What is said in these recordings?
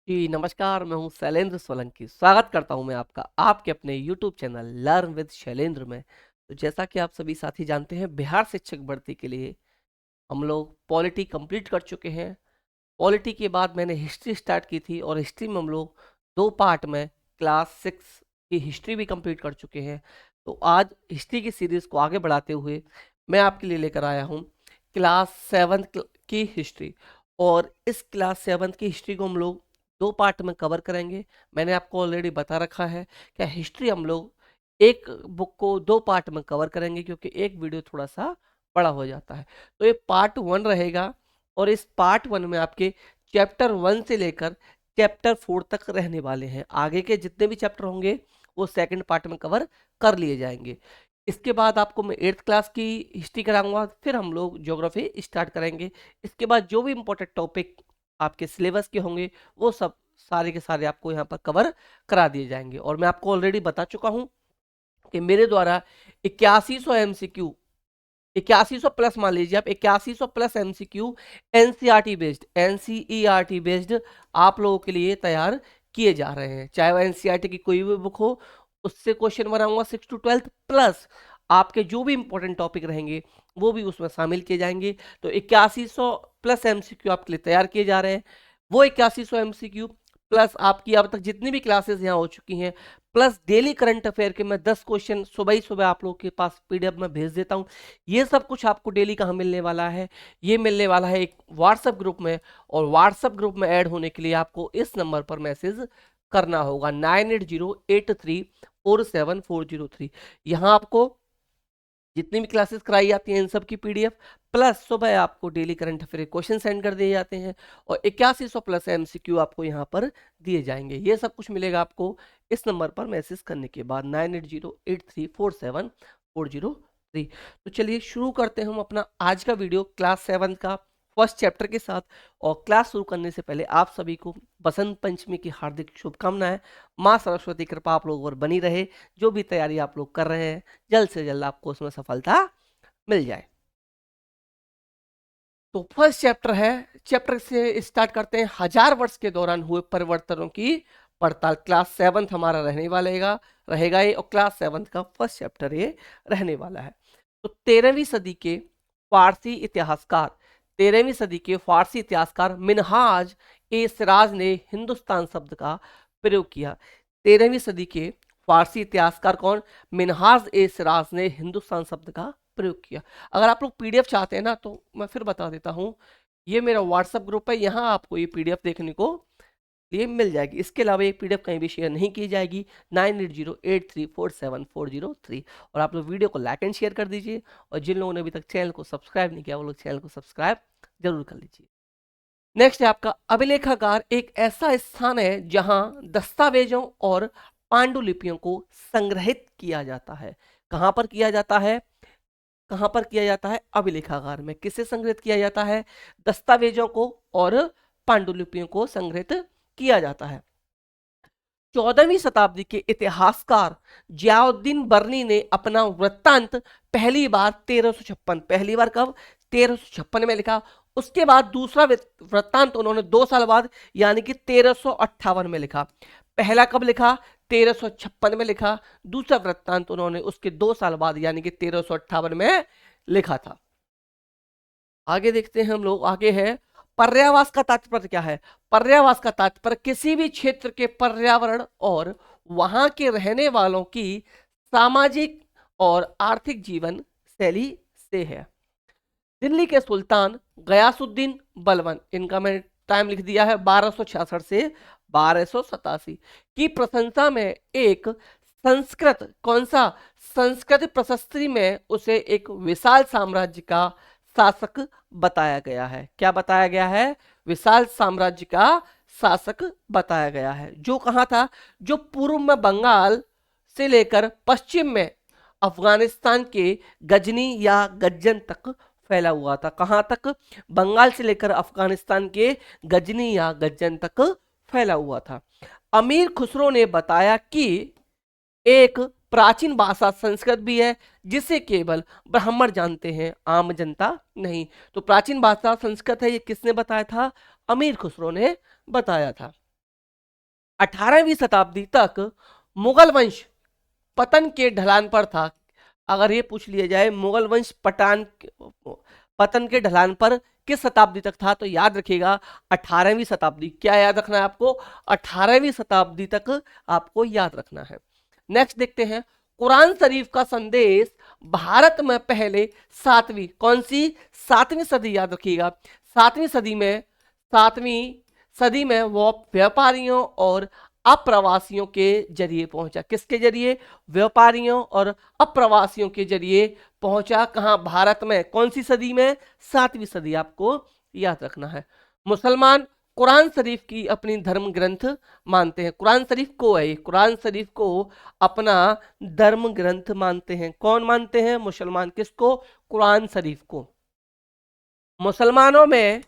जी, नमस्कार। मैं हूँ शैलेंद्र सोलंकी। स्वागत करता हूँ मैं आपका आपके अपने YouTube channel learn with Shailendra में। तो जैसा कि आप सभी साथी जानते हैं, बिहार शिक्षक भर्ती के लिए हम लोग पॉलिटी कंप्लीट कर चुके हैं। पॉलिटी के बाद मैंने हिस्ट्री स्टार्ट की थी और हिस्ट्री में हम लोग 2 पार्ट में क्लास 6 की हिस्ट्री भी कंप्लीट कर चुके हैं। तो आज हिस्ट्री की सीरीज़ को आगे बढ़ाते हुए मैं आपके लिए लेकर आया हूँ क्लास 7 की हिस्ट्री। और इस क्लास 7 की हिस्ट्री को हम लोग 2 पार्ट में कवर करेंगे। मैंने आपको ऑलरेडी बता रखा है कि हिस्ट्री हम लोग एक बुक को 2 पार्ट में कवर करेंगे, क्योंकि एक वीडियो थोड़ा सा बड़ा हो जाता है। तो ये पार्ट 1 रहेगा और इस पार्ट 1 में आपके चैप्टर 1 से लेकर चैप्टर 4 तक रहने वाले हैं। आगे के जितने भी चैप्टर होंगे वो सेकंड पार्ट में कवर कर लिए जाएंगे। इसके बाद आपको मैं 8th क्लास की हिस्ट्री कराऊंगा, फिर हम लोग ज्योग्राफी स्टार्ट करेंगे। इसके बाद जो भी इंपॉर्टेंट टॉपिक आपके सिलेबस के होंगे वो सब सारे के सारे आपको यहाँ पर कवर करा दिए जाएंगे। और मैं आपको ऑलरेडी बता चुका हूँ कि मेरे द्वारा 8100 MCQ, 8100 प्लस, मान लीजिए आप 8100 प्लस MCQ एनसीईआरटी बेस्ड आप लोगों के लिए तैयार किए जा रहे हैं। चाहे वो एनसीईआरटी की कोई भी बुक हो, उससे क्वेश्चन बनाऊंगा 6 to 12 प्लस आपके जो भी इंपॉर्टेंट टॉपिक रहेंगे वो भी उसमें शामिल किए जाएंगे। तो 8100 प्लस MCQ आपके लिए तैयार किए जा रहे हैं। वो 8100 MCQ प्लस आपकी अब तक जितनी भी क्लासेस यहाँ हो चुकी हैं, प्लस डेली करंट अफेयर के मैं 10 क्वेश्चन सुबह ही सुबह आप लोगों के पास PDF में भेज देता हूँ। ये सब कुछ आपको डेली कहाँ मिलने वाला है? ये मिलने वाला है एक व्हाट्सएप ग्रुप में। और व्हाट्सएप ग्रुप में ऐड होने के लिए आपको इस नंबर पर मैसेज करना होगा 9808347403। यहाँ आपको जितनी भी क्लासेस कराई जाती हैं इन सब की PDF प्लस सुबह आपको daily current affair question send कर दिए जाते हैं और 8100 प्लस MCQ आपको यहाँ पर दिए जाएंगे। ये सब कुछ मिलेगा आपको इस नंबर पर मैसेज करने के बाद 9808347403। तो चलिए शुरू करते हैं हम अपना आज का वीडियो क्लास 7 का फर्स्ट चैप्टर के साथ। और क्लास शुरू करने से पहले आप सभी को बसंत पंचमी की हार्दिक शुभकामनाएं। माँ सरस्वती कृपा आप लोगों पर बनी रहे। जो भी तैयारी आप लोग कर रहे हैं जल्द से जल्द आपको उसमें सफलता मिल जाए। तो फर्स्ट चैप्टर है, चैप्टर से स्टार्ट करते हैं। 1000 वर्ष के दौरान हुए परिवर्तनों की पड़ताल। क्लास 7 हमारा रहने वाला रहेगा ये, और क्लास 7 का फर्स्ट चैप्टर ये रहने वाला है। तो 13वीं सदी के फारसी इतिहासकार 13वीं सदी के फारसी इतिहासकार मिनहाज ए सिराज ने हिंदुस्तान शब्द का प्रयोग किया। 13वीं सदी के फारसी इतिहासकार कौन? मिनहाज ए सिराज ने हिंदुस्तान शब्द का प्रयोग किया। अगर आप लोग PDF चाहते हैं ना तो मैं फिर बता देता हूँ, ये मेरा व्हाट्सएप ग्रुप है, यहाँ आपको ये PDF देखने को लिए मिल जाएगी। इसके अलावा ये PDF कहीं भी शेयर नहीं की जाएगी। 9808347403। और आप लोग वीडियो को लाइक एंड शेयर कर दीजिए, और जिन लोगों ने अभी तक चैनल को सब्सक्राइब नहीं किया वो लोग चैनल को सब्सक्राइब जरूर कर लीजिए। नेक्स्ट है आपका अभिलेखागार। एक ऐसा स्थान है जहां दस्तावेजों और पांडुलिपियों को संग्रहित किया जाता है। कहां पर किया जाता है? कहां पर किया जाता है? अभिलेखागार में। किसे संग्रहित किया जाता है? दस्तावेजों को और पांडुलिपियों को संग्रहित किया जाता है। 14वीं शताब्दी के इतिहासकार जियाउद्दीन बर्नी ने अपना वृत्तांत पहली बार 1356, पहली बार कब? 1356 में लिखा। उसके बाद दूसरा वृत्तांत उन्होंने 2 साल बाद यानी कि 1358 में लिखा। पहला कब लिखा? 1356 में लिखा। दूसरा वृत्तांत उन्होंने उसके 2 साल बाद यानी कि 1358 में लिखा था। आगे देखते हैं हम लोग। आगे है पर्यावास का तात्पर्य क्या है? पर्यावास का तात्पर्य किसी भी क्षेत्र के पर्यावरण और वहां के रहने वालों की सामाजिक और आर्थिक जीवन शैली से है। दिल्ली के सुल्तान गयासुद्दीन बलबन, इनका मैंने टाइम लिख दिया है 1266 से 1287 की प्रशंसा में एक संस्कृत, कौन सा? संस्कृत प्रशस्ति में उसे एक विशाल साम्राज्य का शासक बताया गया है। क्या बताया गया है? विशाल साम्राज्य का शासक बताया गया है। जो कहां था? जो पूर्व में बंगाल से लेकर पश्चिम में अफगानिस्तान के गजनी या गज्जन तक फैला हुआ था। कहां तक? बंगाल से लेकर अफगानिस्तान के गजनी या गज्जन तक फैला हुआ था। अमीर खुसरो ने बताया कि एक प्राचीन भाषा संस्कृत भी है जिसे केवल ब्राह्मण जानते हैं, आम जनता नहीं। तो प्राचीन भाषा संस्कृत है, ये किसने बताया था? अमीर खुसरो ने बताया था। 18वीं शताब्दी तक मुगल वंश पतन के ढलान पर था। अगर ये पूछ लिया जाए मुगल वंश पतन के ढलान पर किस शताब्दी तक था, तो याद रखिएगा 18वीं शताब्दी। क्या याद रखना है आपको? 18वीं शताब्दी तक आपको याद रखना है। नेक्स्ट देखते हैं, कुरान शरीफ का संदेश भारत में पहले सातवीं, कौन सी? सातवीं सदी, याद रखिएगा। सातवीं सदी में, सातवीं सदी में वो व्यापारियों और अप्रवासियों के जरिए पहुंचा। किसके जरिए? व्यापारियों और अप्रवासियों के जरिए पहुंचा। कहां? भारत में। कौन सी सदी में? सातवीं सदी, आपको याद रखना है। मुसलमान कुरान शरीफ की अपनी धर्म ग्रंथ मानते हैं। कुरान शरीफ को है, कुरान शरीफ को अपना धर्म ग्रंथ मानते हैं। कौन मानते हैं? मुसलमान। किसको? कुरान शरीफ को। मुसलमानों में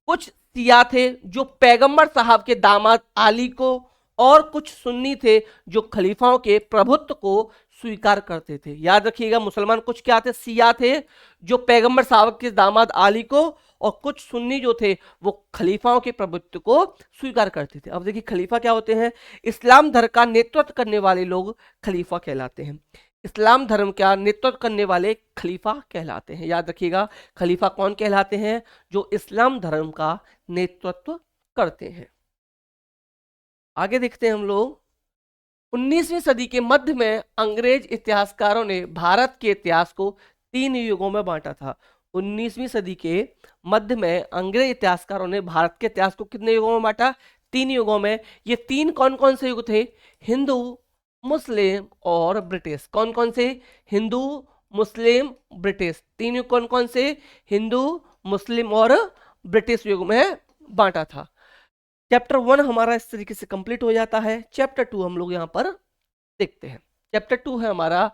कुछ शिया थे जो पैगंबर साहब के दामाद अली को, और कुछ सुन्नी थे जो खलीफाओं के प्रभुत्व को स्वीकार करते थे। याद रखिएगा, मुसलमान कुछ क्या थे? शिया थे जो पैगंबर साहब के दामाद अली को, और कुछ सुन्नी जो थे वो खलीफाओं के प्रभुत्व को स्वीकार करते थे। अब देखिए खलीफा क्या होते हैं? इस्लाम धर्म का नेतृत्व करने वाले लोग खलीफा कहलाते हैं। इस्लाम धर्म का नेतृत्व करने वाले खलीफा कहलाते हैं। याद रखिएगा, खलीफा कौन कहलाते हैं? जो इस्लाम धर्म का नेतृत्व करते हैं। आगे देखते हैं हम लोग, 19वीं सदी के मध्य में अंग्रेज इतिहासकारों ने भारत के इतिहास को 3 युगों में बांटा था। 19वीं सदी के मध्य में अंग्रेज इतिहासकारों ने भारत के इतिहास को कितने युगों में बांटा? 3 युगों में। ये 3 कौन कौन से युग थे? हिंदू, मुस्लिम और ब्रिटिश। कौन कौन से? हिंदू, मुस्लिम, ब्रिटिश। 3 युग कौन कौन से? हिंदू, मुस्लिम और ब्रिटिश युग में बांटा था। चैप्टर 1 हमारा इस तरीके से कंप्लीट हो जाता है। चैप्टर 2 हम लोग यहाँ पर देखते हैं। चैप्टर 2 है हमारा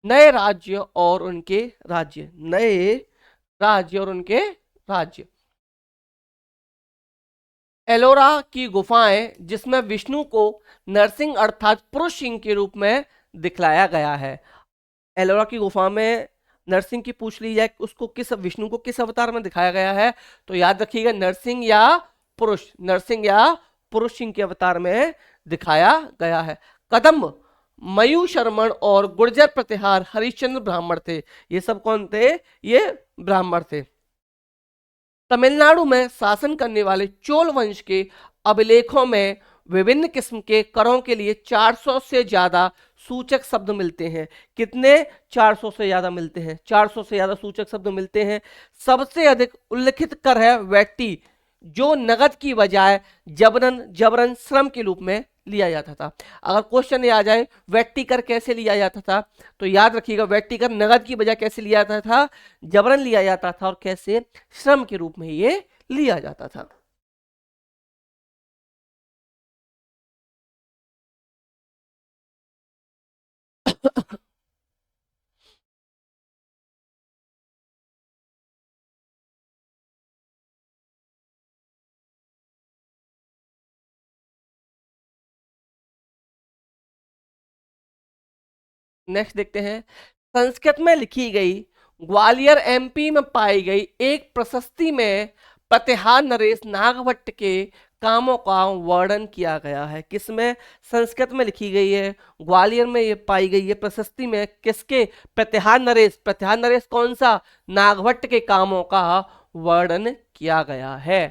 नए राज्य और उनके राज्य। नए राज्य और उनके राज्य। एलोरा की गुफाएं, जिसमें विष्णु को नरसिंह अर्थात पुरुष सिंह के रूप में दिखलाया गया है। एलोरा की गुफा में नरसिंह की पूछ ली जाए, उसको किस, विष्णु को किस अवतार में दिखाया गया है, तो याद रखिएगा नरसिंह या पुरुष, नरसिंह या पुरुष सिंह के अवतार में दिखाया गया है। कदम्ब, मयू शर्मण और गुर्जर प्रतिहार हरिश्चंद्र ब्राह्मण थे। ये सब कौन थे? ये ब्राह्मण थे। तमिलनाडु में शासन करने वाले चोल वंश के अभिलेखों में विभिन्न किस्म के करों के लिए 400 से ज्यादा सूचक शब्द मिलते हैं। कितने? 400 से ज्यादा मिलते हैं। 400 से ज्यादा सूचक शब्द मिलते हैं। सबसे अधिक उल्लिखित कर है वैटी, जो नगद की बजाय जबरन श्रम के रूप में लिया जाता था। अगर क्वेश्चन ये आ जाए वैटी कर कैसे लिया जाता था, तो याद रखिएगा वैटी कर नगद की बजाय कैसे लिया जाता था? जबरन लिया जाता था, और कैसे? श्रम के रूप में ये लिया जाता था। नेक्स्ट देखते हैं, संस्कृत में लिखी गई ग्वालियर एमपी में पाई गई एक प्रशस्ति में प्रतिहार नरेश नागभट्ट के कामों का वर्णन किया गया है। किसमें? संस्कृत में लिखी गई है, ग्वालियर में ये पाई गई है प्रशस्ति में। किसके? प्रतिहार नरेश। प्रतिहार नरेश कौन सा? नागभट्ट के कामों का वर्णन किया गया है।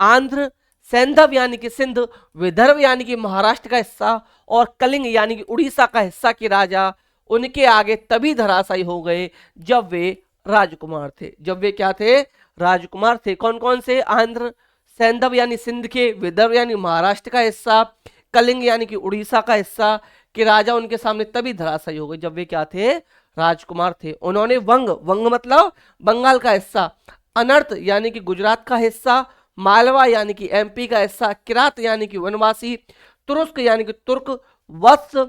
आंध्र, सैंधव यानी कि सिंध, विदर्भ यानी कि महाराष्ट्र का हिस्सा, और कलिंग यानी कि उड़ीसा का हिस्सा के राजा उनके आगे तभी धराशायी हो गए जब वे राजकुमार थे। जब वे क्या थे? राजकुमार थे। कौन कौन से? आंध्र, सैंधव यानी सिंध के, विदर्भ यानी महाराष्ट्र का हिस्सा, कलिंग यानी कि उड़ीसा का हिस्सा के राजा उनके सामने तभी धराशायी हो गए जब वे क्या थे? राजकुमार थे। उन्होंने वंग, वंग मतलब बंगाल का हिस्सा, अनर्थ यानी कि गुजरात का हिस्सा, मालवा यानी कि एमपी का हिस्सा, किरात यानी कि वनवासी, तुरुस्क यानी कि तुर्क, वत्स,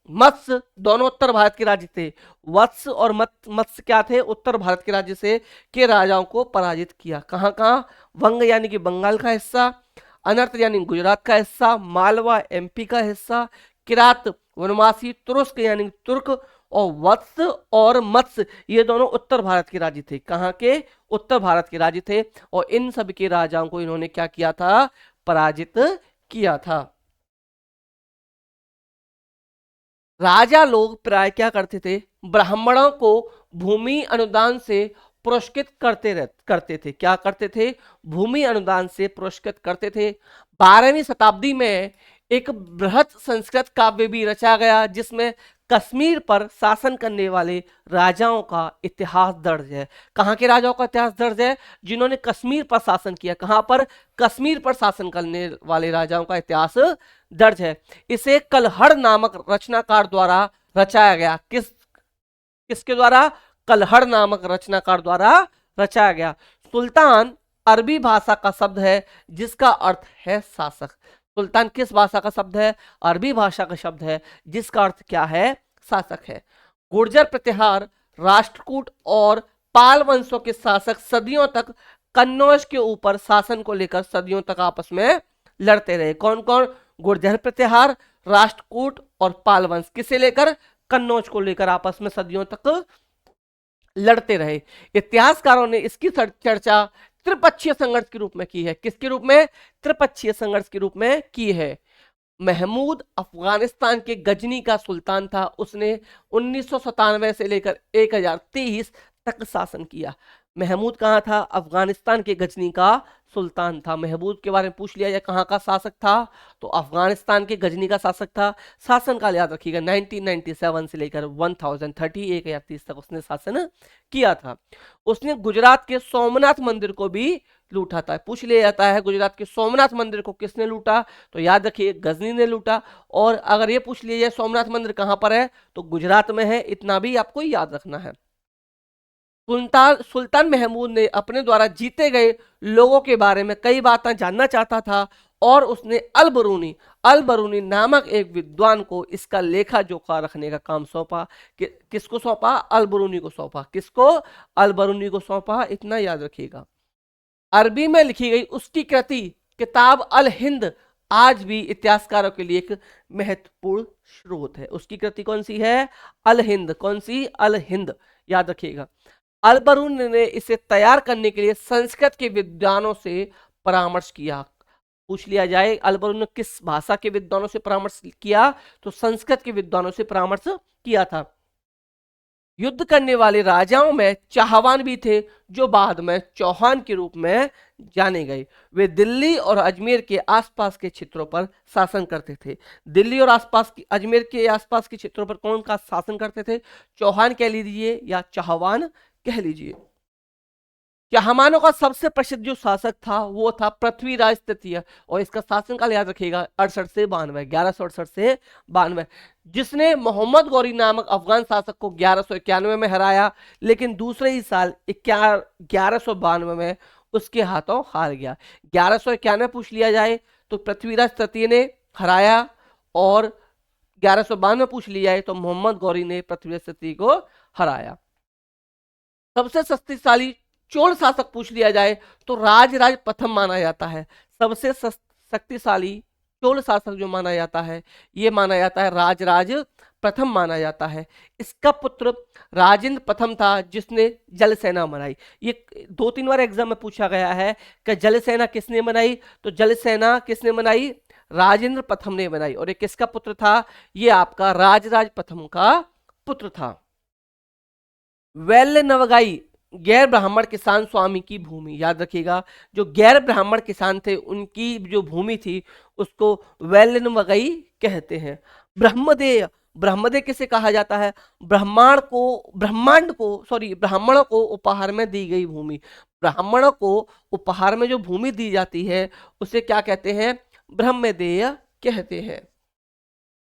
मत्स्य दोनों उत्तर भारत के राज्य थे। वत्स और मत्स्य क्या थे? उत्तर भारत के राज्य से के राजाओं को पराजित किया। कहां कहां? वंग यानी कि बंगाल का हिस्सा, अनर्थ यानी गुजरात का हिस्सा, मालवा एमपी का हिस्सा, किरात वनवासी, तुरुस्क यानी तुर्क, और वत्स और मत्स्य ये दोनों उत्तर भारत के राज्य थे। कहां के? उत्तर भारत के राज्य थे। और इन सब के राजाओं को इन्होंने क्या किया था? पराजित किया था। राजा लोग प्राय क्या करते थे, ब्राह्मणों को भूमि अनुदान से पुरस्कृत करते थे। क्या करते थे, भूमि अनुदान से पुरस्कृत करते थे। 12वीं शताब्दी में एक बृहत संस्कृत काव्य भी रचा गया जिसमें कश्मीर पर शासन करने वाले राजाओं का इतिहास दर्ज है। कहाँ के राजाओं का इतिहास दर्ज है, जिन्होंने कश्मीर पर शासन किया। कहाँ पर, कश्मीर पर शासन करने वाले राजाओं का इतिहास दर्ज है। इसे कलहड़ नामक रचनाकार द्वारा रचाया गया। किसके द्वारा, कलहड़ नामक रचनाकार द्वारा रचाया गया। सुल्तान अरबी भाषा का शब्द है जिसका अर्थ है शासक। सुल्तान किस भाषा का शब्द है, अरबी भाषा का शब्द है जिसका अर्थ क्या है, शासक है। गुर्जर प्रतिहार, राष्ट्रकूट और पाल वंशों के शासक सदियों तक कन्नौज के ऊपर शासन को लेकर सदियों तक आपस में लड़ते रहे। कौन कौन, गुर्जर प्रतिहार, राष्ट्रकूट और पाल वंश, किसे लेकर, कन्नौज को लेकर आपस में सदियों तक लड़ते रहे। इतिहासकारों ने इसकी चर्चा त्रिपक्षीय संघर्ष के रूप में की है। किसके रूप में, त्रिपक्षीय संघर्ष के रूप में की है। महमूद अफगानिस्तान के गजनी का सुल्तान था। उसने 1997 से लेकर 1023 तक शासन किया। महमूद कहाँ था, अफगानिस्तान के गजनी का सुल्तान था। महमूद के बारे में पूछ लिया जाए कहाँ का शासक था, तो अफगानिस्तान के गजनी का शासक था। शासन काल याद रखिएगा 1997 से लेकर 1030 तक उसने शासन किया था। उसने गुजरात के सोमनाथ मंदिर को भी लूटा था। पूछ लिया जाता है गुजरात के सोमनाथ मंदिर को किसने लूटा, तो याद रखिए गजनी ने लूटा। और अगर ये पूछ लिया जाए सोमनाथ मंदिर कहाँ पर है, तो गुजरात में है। इतना भी आपको याद रखना है। सुल्तान महमूद ने अपने द्वारा जीते गए लोगों के बारे में कई बातें जानना चाहता था और उसने अल बरूनी नामक एक विद्वान को इसका लेखा जोखा रखने का काम सौंपा। किसको सौंपा, अल बरूनी को सौंपा। किसको, अल बरूनी को सौंपा। इतना याद रखिएगा। अरबी में लिखी गई उसकी कृति किताब अल हिंद आज भी इतिहासकारों के लिए एक महत्वपूर्ण स्रोत है। उसकी कृति कौन सी है, अल हिंद। कौन सी, अल हिंद, याद रखिएगा। अल बरूनी ने इसे तैयार करने के लिए संस्कृत के विद्वानों से परामर्श किया। पूछ लिया जाए अल बरूनी ने किस भाषा के विद्वानों से परामर्श किया, तो संस्कृत के विद्वानों से परामर्श किया था। युद्ध करने वाले राजाओं में चाहवान भी थे जो बाद में चौहान के रूप में जाने गए। वे दिल्ली और अजमेर के आसपास के क्षेत्रों पर शासन करते थे। दिल्ली और अजमेर के आसपास के क्षेत्रों पर कौन का शासन करते थे, चौहान कह लीजिए या चाहवान कह लीजिए। चाहमानों का सबसे प्रसिद्ध जो शासक था वो था पृथ्वीराज तृतीय, और इसका शासनकाल याद रखिएगा 68 से 92, 1168 से 92, जिसने मोहम्मद गौरी नामक अफगान शासक को 1191 में हराया, लेकिन दूसरे ही साल 1192 में उसके हाथों हार गया। 1191 पूछ लिया जाए तो पृथ्वीराज तृतीय ने हराया, और 1192 पूछ लिया जाए तो मोहम्मद गौरी ने पृथ्वीराज तृतीय को हराया। सबसे शक्तिशाली चोल शासक पूछ लिया जाए तो राजराज प्रथम माना जाता है। सबसे शक्तिशाली चोल शासक जो माना जाता है, ये माना जाता है राजराज प्रथम माना जाता है। इसका पुत्र राजेंद्र प्रथम था जिसने जल सेना बनाई। ये 2-3 बार एग्जाम में पूछा गया है कि जल सेना किसने बनाई, तो जल सेना किसने बनाई, राजेंद्र प्रथम ने बनाई। और ये किसका पुत्र था, ये आपका राजराज प्रथम का पुत्र था। वैल्य नवगाई गैर ब्राह्मण किसान स्वामी की भूमि, याद रखिएगा। जो गैर ब्राह्मण किसान थे उनकी जो भूमि थी उसको वैल्य नवगाई कहते हैं। ब्रह्मदेय, ब्रह्मदेय किसे कहा जाता है, ब्राह्मणों को उपहार में दी गई भूमि। ब्राह्मणों को उपहार में जो भूमि दी जाती है उसे क्या कहते हैं, ब्रह्मदेय कहते हैं।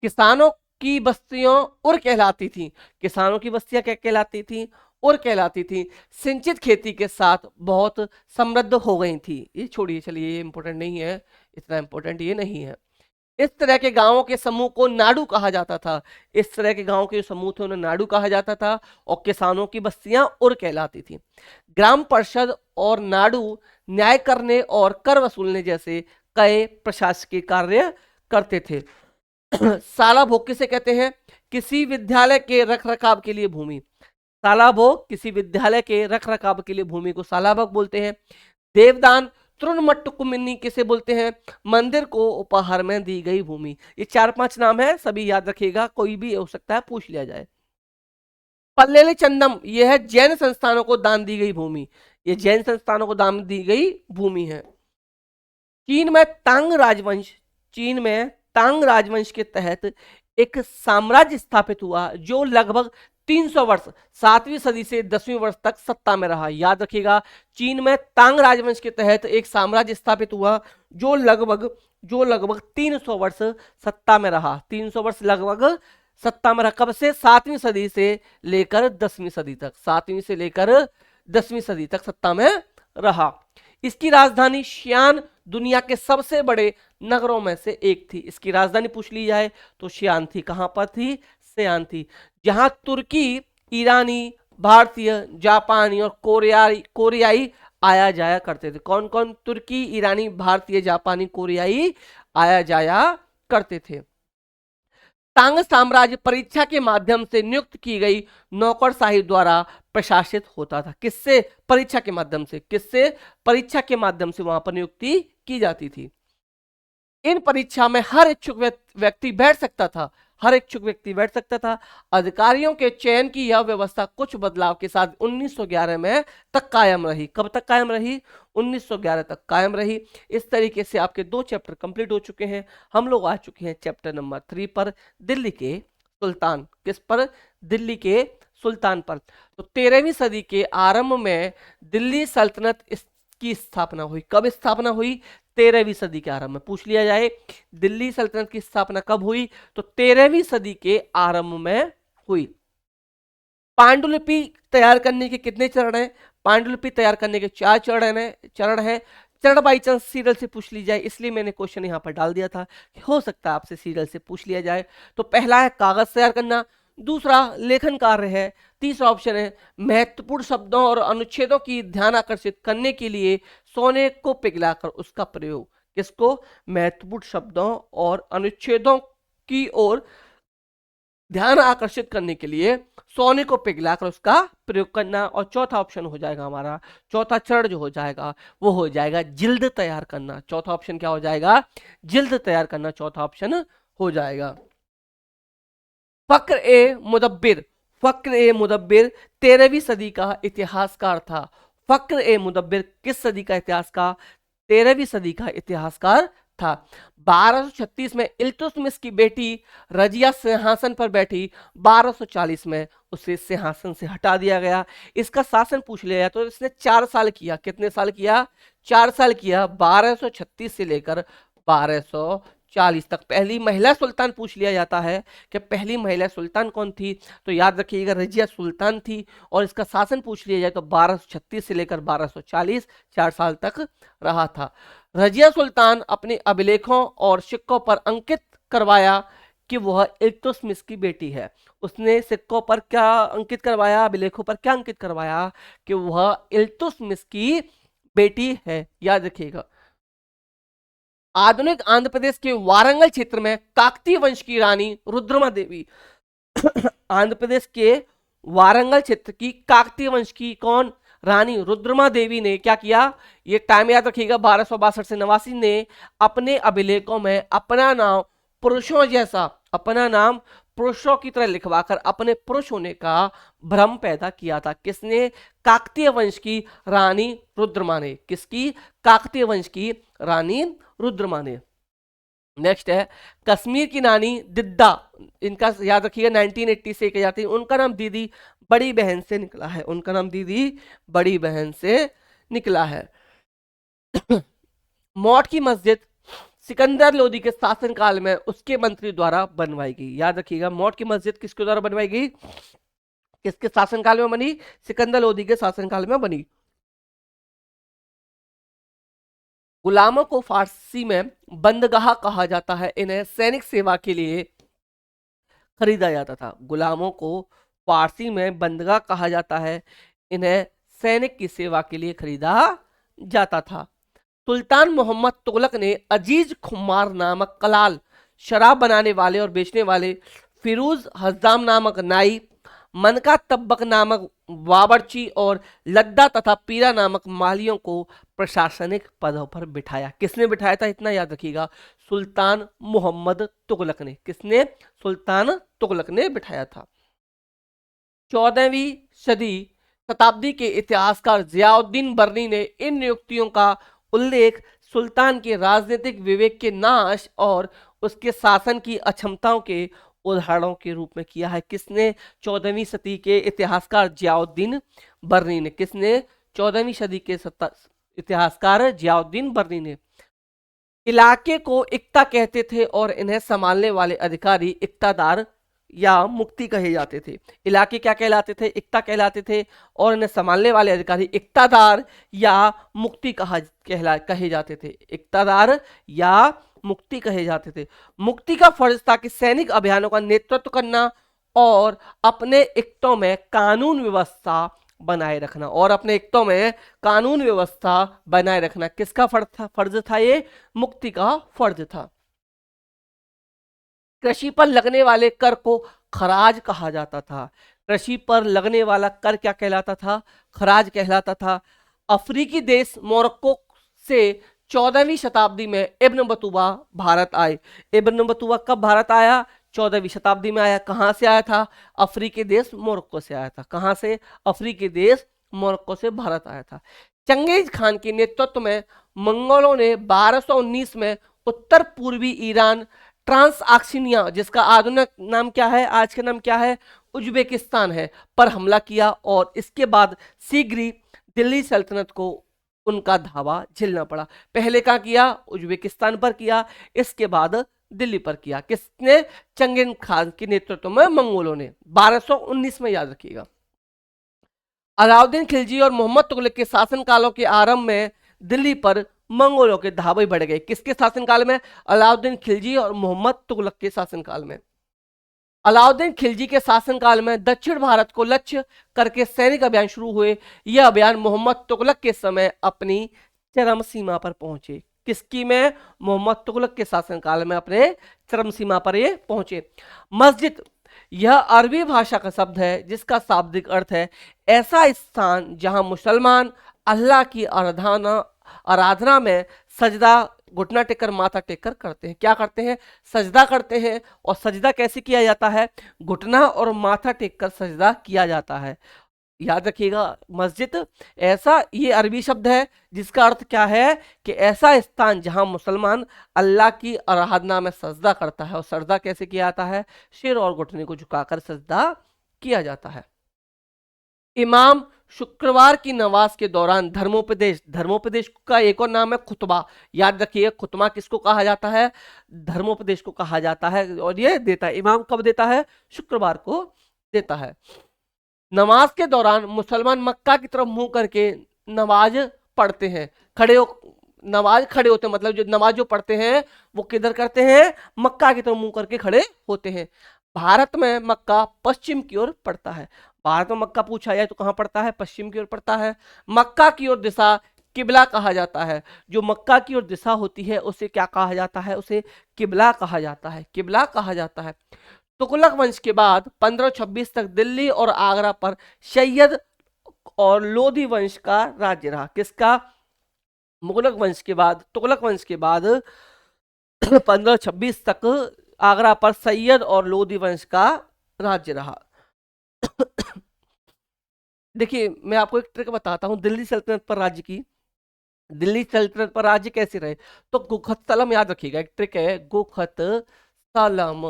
किसानों की बस्तियों उर कहलाती थी। किसानों की बस्तियां क्या कहलाती थी, उर कहलाती थी। सिंचित खेती के साथ बहुत समृद्ध हो गई थी। ये छोड़िए, चलिए ये इंपॉर्टेंट नहीं है, इतना इंपॉर्टेंट ये नहीं है। इस तरह के गांवों के समूह को नाडू कहा जाता था। इस तरह के गांवों के समूह थे उन्हें नाडू कहा जाता था, और किसानों की बस्तियां उर कहलाती थी। ग्राम परिषद और नाडू न्याय करने और कर वसूलने जैसे कई प्रशासकीय कार्य करते थे। साला भोग किसे कहते हैं, किसी विद्यालय के रखरखाव के लिए भूमि। साला भोग किसी विद्यालय के रखरखाव के लिए भूमि को साला भोग बोलते हैं। देवदान तृणमट्टकुमिनी किसे बोलते हैं? मंदिर को उपहार में दी गई भूमि। ये 4-5 नाम है, सभी याद रखिएगा, कोई भी हो सकता है, पूछ लिया जाए। पल्लेले चंदम, यह है जैन संस्थानों को दान दी गई भूमि। ये जैन संस्थानों को दान दी गई भूमि है। चीन में तांग राजवंश, चीन में तांग राजवंश के तहत एक साम्राज्य स्थापित हुआ जो लगभग 300 वर्ष, 7वीं सदी से 10वीं वर्ष तक सत्ता में रहा। याद रखिएगा, चीन में तांग राजवंश के तहत एक साम्राज्य स्थापित हुआ जो लगभग 300 वर्ष सत्ता में रहा। 300 वर्ष लगभग सत्ता में रहा। कब से? 7वीं सदी से लेकर 10वीं सदी तक, 7वीं से लेकर 10वीं सदी तक सत्ता में रहा। इसकी राजधानी शियान दुनिया के सबसे बड़े नगरों में से एक थी। इसकी राजधानी पूछ ली जाए तो शियान थी। कहां पर थी? शियान थी, जहां तुर्की, ईरानी, भारतीय, जापानी और कोरियाई आया जाया करते थे। कौन कौन? तुर्की, ईरानी, भारतीय, जापानी, कोरियाई आया जाया करते थे। तांग साम्राज्य परीक्षा के माध्यम से नियुक्त की गई नौकरशाही द्वारा प्रशासित होता था। किससे? परीक्षा के माध्यम से। किससे? परीक्षा के माध्यम से वहां पर नियुक्ति की जाती थी। इन परीक्षा में हर इच्छुक व्यक्ति बैठ सकता था। हर इच्छुक व्यक्ति बैठ सकता था। अधिकारियों के चयन की यह व्यवस्था कुछ बदलाव के साथ 1911 में तक कायम रही। कब तक कायम रही? 1911 तक कायम रही। इस तरीके से आपके 2 चैप्टर कंप्लीट हो चुके हैं। हम लोग आ चुके हैं चैप्टर नंबर 3 पर, दिल्ली के सुल्तान। किस पर? दिल्ली के सुल्तान पर। तो 13वीं सदी के आरंभ में दिल्ली सल्तनत की स्थापना हुई। कब स्थापना हुई? 13वीं सदी के आरंभ में। पूछ लिया जाए दिल्ली सल्तनत की स्थापना कब हुई, तो 13वीं सदी के आरंभ में हुई। पांडुलिपि तैयार करने के कितने चरण हैं? पांडुलिपि तैयार करने के 4 चरण हैं। चरण बाई चांस सीरियल से पूछ ली जाए, इसलिए मैंने क्वेश्चन यहां पर डाल दिया था कि हो सकता है आपसे सीरियल से पूछ लिया जाए। तो पहला है कागज तैयार करना, दूसरा लेखन कार्य है, तीसरा ऑप्शन है महत्वपूर्ण शब्दों और अनुच्छेदों की ध्यान आकर्षित करने के लिए सोने को पिघलाकर उसका प्रयोग। किसको? महत्वपूर्ण शब्दों और अनुच्छेदों की ओर ध्यान आकर्षित करने के लिए सोने को पिघलाकर उसका प्रयोग करना। और चौथा ऑप्शन हो जाएगा हमारा, चौथा चरण जो हो जाएगा वो हो जाएगा जिल्द तैयार करना। चौथा ऑप्शन क्या हो जाएगा? जिल्द तैयार करना चौथा ऑप्शन हो जाएगा। फक्र ए मुदब्बिर, फक्र ए मुदब्बिर 13वीं सदी का इतिहासकार था। फक्र ए मुदब्बिर किस सदी का इतिहासकार? 13वीं सदी का इतिहासकार था। 1236 में इल्तुतमिश की बेटी रजिया सिंहासन पर बैठी। 1240 में उसे सिंहासन से हटा दिया गया। इसका शासन पूछ लिया तो इसने 4 साल किया। कितने साल किया? 4 साल किया। 1236 से लेकर 1240 तक। पहली महिला सुल्तान पूछ लिया जाता है कि पहली महिला सुल्तान कौन थी, तो याद रखिएगा रजिया सुल्तान थी। और इसका शासन पूछ लिया जाए तो 1236 से लेकर 1240, 4 साल तक रहा था। रजिया सुल्तान अपने अभिलेखों और सिक्कों पर अंकित करवाया कि वह इल्तुतमिश की बेटी है। उसने सिक्कों पर क्या अंकित करवाया? अभिलेखों पर क्या अंकित करवाया? कि वह इल्तुतमिश की बेटी है। याद रखिएगा। आधुनिक आंध्र प्रदेश के वारंगल क्षेत्र में काकतीय वंश की रानी रुद्रमा देवी आंध्र प्रदेश के वारंगल क्षेत्र की काकतीय वंश की कौन? रानी रुद्रमा देवी ने क्या किया? ये टाइम याद रखिएगा 1262 से 89 ने अपने अभिलेखों में अपना नाम पुरुषों जैसा, अपना नाम पुरुषों की तरह लिखवाकर अपने पुरुष होने का भ्रम पैदा किया था। किसने? काकतीय वंश की रानी रुद्रमा ने। किसकी? काकतीय वंश की रानी रुद्रमा ने। नेक्स्ट है कश्मीर की नानी दिद्दा, इनका याद रखिएगा 1980 से एक जाती है। उनका नाम दीदी बड़ी बहन से निकला है। उनका नाम दीदी बड़ी बहन से निकला है। मौत की मस्जिद सिकंदर लोदी के शासनकाल में उसके मंत्री द्वारा बनवाई गई। याद रखिएगा मौत की मस्जिद किसके द्वारा बनवाई गई? किसके शासनकाल में बनी? सिकंदर लोदी के शासनकाल में बनी। गुलामों को फारसी में बंदगाह कहा जाता है। इन्हें सैनिक सेवा के लिए खरीदा जाता था। गुलामों को फारसी में बंदगाह कहा जाता है। इन्हें सैनिक की सेवा के लिए खरीदा जाता था। सुल्तान मोहम्मद तुगलक ने अजीज खुमार नामक कलाल, शराब बनाने वाले और बेचने वाले, फिरोज हज्जाम नामक नाई, मनका तब्बक नामक बावर्ची और लद्दा तथा पीरा नामक मालियों को प्रशासनिक पदों पर बिठाया। किसने बिठाया था, इतना याद रखिएगा, सुल्तान मोहम्मद तुगलक ने। किसने, सुल्तान तुगलक ने बिठाया था। 14वीं सदी शताब्दी के इतिहासकार जियाउद्दीन बर्नी ने इन नियुक्तियों का उल्लेख सुल्तान के राजनीतिक विवेक के नाश और उसके शासन की अक्षमताओं के उदाहरणों के रूप में किया है। किसने, 14वीं सदी के इतिहासकार जियाउद्दीन बर्नी ने। किसने, 14वीं सदी के इतिहासकार जियाउद्दीन बर्नी ने। इलाके को इक्ता कहते थे और इन्हें संभालने वाले अधिकारी इक्तादार या मुक्ति कहे जाते थे। इलाके क्या कहलाते थे, इक्ता कहलाते थे, और इन्हें संभालने वाले अधिकारी इक्तादार या मुक्ति कहे जाते थे। इक्तादार या मुक्ति कहे जाते थे। मुक्ति का फर्ज था कि सैनिक अभियानों का नेतृत्व करना और अपने इक्तों में कानून व्यवस्था बनाए रखना, और अपने इक्तों में कानून व्यवस्था बनाए रखना किसका फर्ज था, ये मुक्ति का फर्ज था। कृषि पर लगने वाले कर को खराज कहा जाता था। कृषि पर लगने वाला कर क्या कहलाता था, खराज कहलाता था। अफ्रीकी देश मोरक्को से 14वीं शताब्दी में इब्न बतूता भारत आए। इब्न बतूता कब भारत आया, 14वीं शताब्दी में आया। कहां से आया था, अफ्रीकी देश मोरक्को से आया था। कहां से, अफ्रीकी देश मोरक्को से भारत आया था। चंगेज खान के नेतृत्व में मंगोलों ने 1219 में उत्तर पूर्वी ईरान, ट्रांसआक्सिनिया, जिसका आधुनिक नाम क्या है, आज का नाम क्या है, उज्बेकिस्तान है, पर हमला किया, और इसके बाद शीघ्र ही दिल्ली सल्तनत को उनका धावा झेलना पड़ा। पहले कहाँ किया, उज्बेकिस्तान पर किया, इसके बाद दिल्ली पर किया। किसने, चंगेज खान के नेतृत्व में मंगोलों ने, 1219 में, याद रखिएगा। अलाउद्दीन खिलजी और मोहम्मद तुगलक के शासनकालों के आरंभ में दिल्ली पर मंगोलों के धावे बढ़ गए। किसके शासनकाल में, अलाउद्दीन खिलजी और मोहम्मद तुगलक के शासनकाल में। अलाउद्दीन खिलजी के शासनकाल में दक्षिण भारत को लक्ष्य करके सैनिक अभियान शुरू हुए। यह अभियान मोहम्मद तुगलक के समय अपनी चरम सीमा पर पहुंचे। किसकी में, मोहम्मद तुगलक के शासनकाल में अपने चरम सीमा पर ये पहुंचे। मस्जिद, यह अरबी भाषा का शब्द है जिसका शाब्दिक अर्थ है ऐसा स्थान जहां मुसलमान अल्लाह की आराधना में सजदा, घुटना टेककर, माथा टेककर करते हैं। क्या करते हैं, सजदा करते हैं। और सजदा कैसे किया जाता है, घुटना और माथा टेककर सजदा किया जाता है। याद रखिएगा, मस्जिद ऐसा, ये अरबी शब्द है जिसका अर्थ क्या है कि ऐसा स्थान जहां मुसलमान अल्लाह की आराधना में सजदा करता है। और सजदा कैसे किया जाता है, सिर और घुटने को झुकाकर सजदा किया जाता है। इमाम शुक्रवार की नमाज के दौरान धर्मोपदेश, धर्मोपदेश का एक और नाम है खुतबा। याद रखिए, खुतबा किसको कहा जाता है, धर्मोपदेश को कहा जाता है। और ये देता है, इमाम कब देता है, शुक्रवार को देता है। नमाज के दौरान मुसलमान मक्का की तरफ मुंह करके नमाज पढ़ते हैं। नमाज खड़े होते हैं, मतलब जो नमाज जो पढ़ते हैं वो किधर करते हैं, मक्का की तरफ मुंह करके खड़े होते हैं। भारत में मक्का पश्चिम की ओर पड़ता है। भारत में मक्का पूछा जाए तो कहां पड़ता है, पश्चिम की ओर पड़ता है। मक्का की ओर दिशा किबला कहा जाता है। जो मक्का की ओर दिशा होती है उसे क्या कहा जाता है, उसे किबला कहा जाता है, किबला कहा जाता है। तुगलक वंश के बाद 1526 तक दिल्ली और आगरा पर सैयद और लोधी वंश का राज्य रहा। किसका, मुगलक वंश के बाद, तुगलक वंश के बाद 1526 तक आगरा पर सैयद और लोधी वंश का राज्य रहा। देखिए, मैं आपको एक ट्रिक बताता हूं दिल्ली सल्तनत पर राज्य की। दिल्ली सल्तनत पर राज्य कैसे रहे, तो गुखत सलम याद रखिएगा, एक ट्रिक है, गुखत सलम।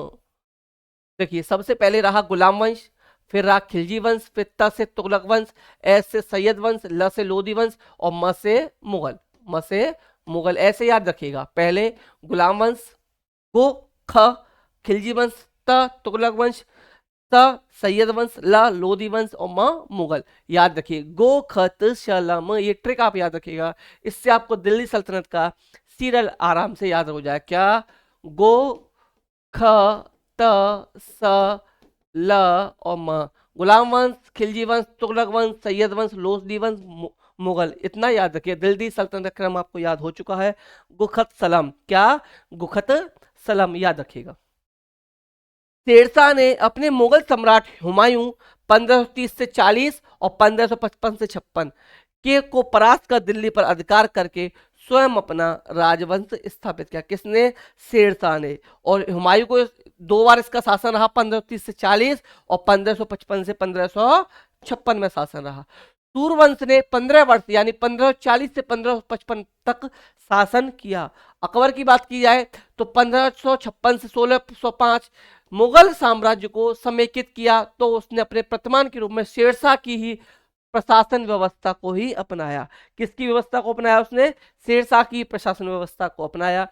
देखिए, सबसे पहले रहा गुलाम वंश, फिर रहा खिलजी वंश, फिर त से तुगलक वंश, एस से सैयद वंश, ल से लोधी वंश, और म से मुगल, म से मुगल। ऐसे याद रखिएगा, पहले गुलाम वंश, गो, ख, खिलजी वंश, त तुगलक वंश, त सैयद वंश, ल लोधी वंश, और म मुगल। याद रखिए, गो खत शलम, ये ट्रिक आप याद रखिएगा। इससे आपको दिल्ली सल्तनत का सीरियल आराम से याद हो जाए। क्या, गो, ख, त, स, ल और म। गुलाम वंश, खिलजी वंश, तुगलक वंश, सैयद वंश, लोधी वंश, मुगल। इतना याद रखिए, दिल्ली सल्तनत का क्रम आपको याद हो चुका है। गुखत सलम, क्या, गुखत सलम, याद रखिएगा। शेरशाह ने अपने मुगल सम्राट हुमायूं 1530 से 40 और 1555 से 56 के को परास्त कर दिल्ली पर अधिकार करके स्वयं अपना राजवंश स्थापित किया। किसने? शेरशाह ने। और हुमायूं को 2 बार इसका शासन रहा, 1530 से 40 और 1555 से 1556 में शासन रहा। सूर्यवंश ने 15 वर्ष यानी 1540 से 1555 तक शासन किया। अकबर की बात की जाए तो 1556 से 1605 मुगल साम्राज्य को समेकित किया, तो उसने अपने प्रतिमान के रूप में शेरशाह की ही प्रशासन व्यवस्था को ही अपनाया। किसकी व्यवस्था को अपनाया उसने? शेरशाह की प्रशासन व्यवस्था को अपनाया।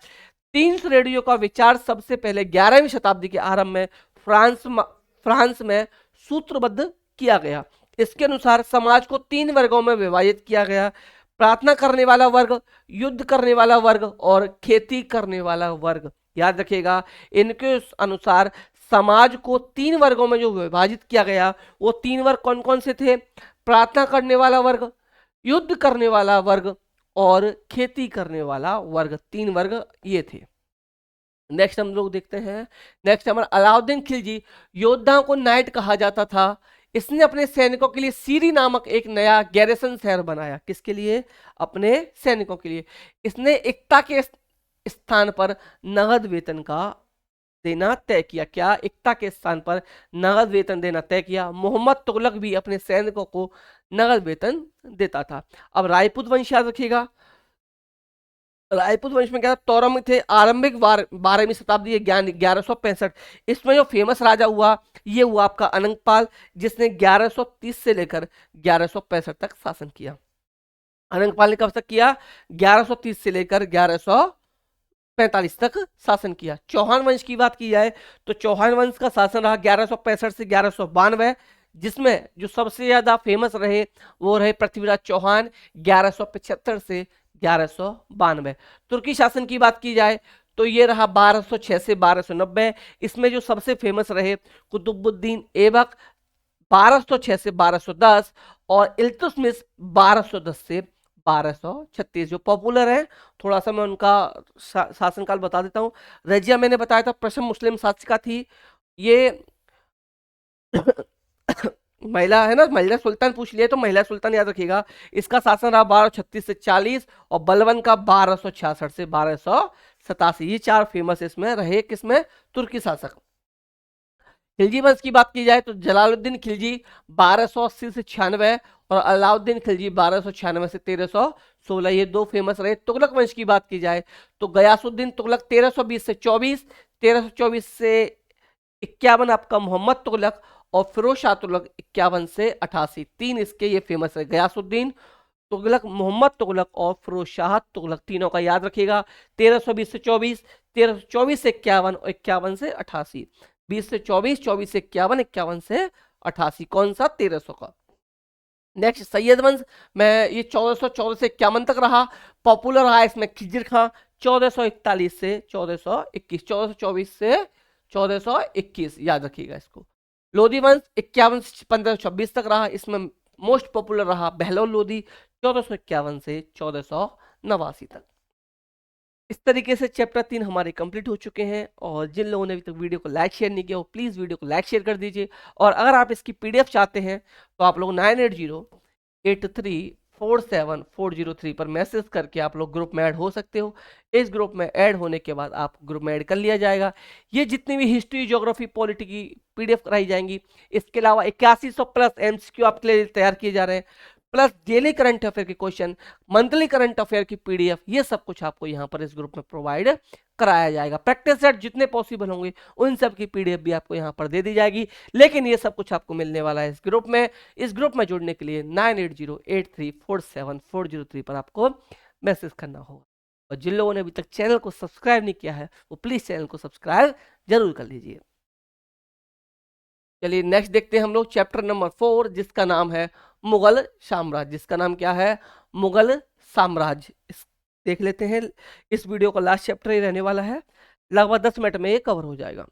3 श्रेणियों का विचार सबसे पहले 11वीं शताब्दी के आरंभ में फ्रांस में सूत्रबद्ध किया गया। इसके अनुसार समाज को 3 वर्गों में विभाजित किया गया। प्रार्थना करने वाला वर्ग, युद्ध करने वाला वर्ग और खेती करने वाला वर्ग। याद रखिएगा, इनके अनुसार समाज को 3 वर्गों में जो विभाजित किया गया, वो 3 वर्ग कौन कौन से थे? प्रार्थना करने वाला वर्ग, युद्ध करने वाला वर्ग और खेती करने वाला वर्ग। 3 वर्ग ये थे। नेक्स्ट हम लोग देखते हैं, नेक्स्ट हमारा अलाउद्दीन खिलजी। योद्धाओं को नाइट कहा जाता था। इसने अपने सैनिकों के लिए सीरी नामक एक नया गैरिसन शहर बनाया। किसके लिए? अपने सैनिकों के लिए। इसने एकता के स्थान पर नगद वेतन का देना तय किया। क्या? एकता के स्थान पर नगद वेतन देना तय किया। मोहम्मद तुगलक भी अपने सैनिकों को नगद वेतन देता था। अब राजपूत वंश याद रखिएगा। राजपूत वंश में क्या था? तौरम थे। आरंभिक 12वीं शताब्दी 1165। इसमें जो फेमस राजा हुआ ये हुआ आपका अनंगपाल, जिसने 1130 से लेकर 1165 तक शासन किया। अनंगपाल ने कब तक किया? 1130 से लेकर 1145 तक शासन किया। चौहान वंश की बात की जाए तो चौहान वंश का शासन रहा 1165 से 1192, जिसमें जो सबसे ज्यादा फेमस रहे वो रहे पृथ्वीराज चौहान 1175 से 1192। तुर्की शासन की बात की जाए तो ये रहा 1206 से 1290। इसमें जो सबसे फेमस रहे कुतुबुद्दीन ऐबक 1206 से 1210 और इल्तुतमिश 1210 से 1236। जो पॉपुलर है, थोड़ा सा मैं उनका शासनकाल बता देता हूं। रजिया मैंने बताया था प्रथम मुस्लिम शासिका थी। ये महिला है ना, महिला सुल्तान पूछ लिया तो महिला सुल्तान याद रखिएगा। इसका शासन रहा 1236 से 40 और बलबन का 1266 से 1287। ये 4 फेमस इसमें रहे। किसमें? तुर्की शासक। खिलजी वंश की बात की जाए तो जलालुद्दीन खिलजी 1280 से 96 और अलाउद्दीन खिलजी 1296 से 1316। ये 2 फेमस रहे। तुगलक वंश की बात की जाए तो गयासुद्दीन तुगलक 1320 से 24, 1324 से 51 आपका मोहम्मद तुगलक और फिरोज शाह तुगलक 51 से 88। 3 इसके ये फेमस है, गयासुद्दीन तुगलक, मोहम्मद तुगलक और फिरोज शाह तुगलक। तीनों का याद रखिएगा। 1320 से 24, 1324 से 51 और 51 से 88। 20 से 24, 24 से 51, 51 से 88। कौन सा? 1300 का। नेक्स्ट सैयद वंश में ये 1414 से 51 तक रहा। पॉपुलर रहा इसमें खिजिर खां 1441 से 1421, 1424 से 1421। याद रखिएगा इसको। लोधी वंश 51 से 1526 तक रहा। इसमें मोस्ट पॉपुलर रहा बहलोल लोधी 1451 से 1489 तक। इस तरीके से चैप्टर 3 हमारे कंप्लीट हो चुके हैं। और जिन लोगों ने अभी तक वीडियो को लाइक शेयर नहीं किया वो प्लीज़ वीडियो को लाइक शेयर कर दीजिए। और अगर आप इसकी पीडीएफ चाहते हैं तो आप लोग 9808347403 पर मैसेज करके आप लोग ग्रुप में ऐड हो सकते हो। इस ग्रुप में ऐड होने के बाद आप ग्रुप में ऐड कर लिया जाएगा। ये जितनी भी हिस्ट्री, ज्योग्राफी, पॉलिटी की पीडीएफ कराई जाएंगी, इसके अलावा 8100 प्लस एमसीक्यू आपके लिए तैयार किए जा रहे हैं, प्लस डेली करंट अफेयर के क्वेश्चन, मंथली करंट अफेयर की पीडीएफ, ये सब कुछ आपको यहाँ पर इस ग्रुप में प्रोवाइड कराया जाएगा। प्रैक्टिस सेट जितने पॉसिबल होंगे उन सब की पीडीएफ भी आपको यहाँ पर दे दी जाएगी। लेकिन ये सब कुछ आपको मिलने वाला है इस ग्रुप में। इस ग्रुप में जुड़ने के लिए 9808347403 पर आपको मैसेज करना होगा। और जिन लोगों ने अभी तक चैनल को सब्सक्राइब नहीं किया है वो प्लीज चैनल को सब्सक्राइब जरूर कर लीजिए। चलिए नेक्स्ट देखते हैं हम लोग चैप्टर नंबर 4, जिसका नाम है मुगल साम्राज्य। जिसका नाम क्या है? मुगल साम्राज्य। देख लेते हैं। इस वीडियो का लास्ट चैप्टर ही रहने वाला है, लगभग 10 मिनट में ये कवर हो जाएगा।